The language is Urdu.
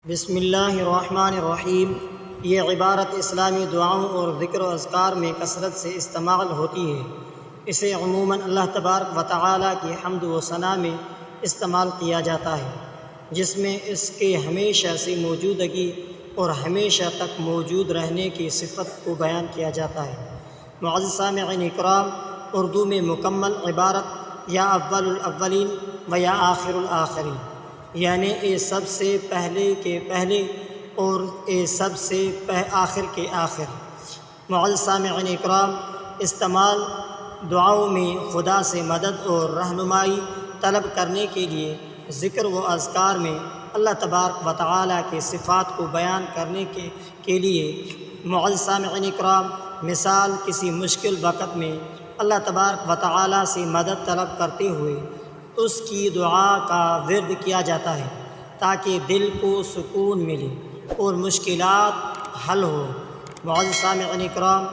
بسم اللہ الرحمن الرحیم۔ یہ عبارت اسلامی دعاؤں اور ذکر و اذکار میں کثرت سے استعمال ہوتی ہے۔ اسے عموماً اللہ تبارک و تعالیٰ کی حمد و ثنا میں استعمال کیا جاتا ہے، جس میں اس کے ہمیشہ سے موجودگی اور ہمیشہ تک موجود رہنے کی صفت کو بیان کیا جاتا ہے۔ معزز سامعین اکرام، اردو میں مکمل عبارت یا اول الاولین و یا آخر الآخرین، یعنی اے سب سے پہلے کے پہلے اور اے سب سے آخر کے آخر۔ معزز سامعین اکرام، استعمال دعاؤں میں خدا سے مدد اور رہنمائی طلب کرنے کے لیے، ذکر و اذکار میں اللہ تبارک و تعالیٰ کے صفات کو بیان کرنے کے لیے۔ معزز سامعین اکرام، مثال کسی مشکل وقت میں اللہ تبارک و تعالیٰ سے مدد طلب کرتے ہوئے اس کی دعا کا ورد کیا جاتا ہے تاکہ دل کو سکون ملے اور مشکلات حل ہو۔ معزز سامعین اکرام،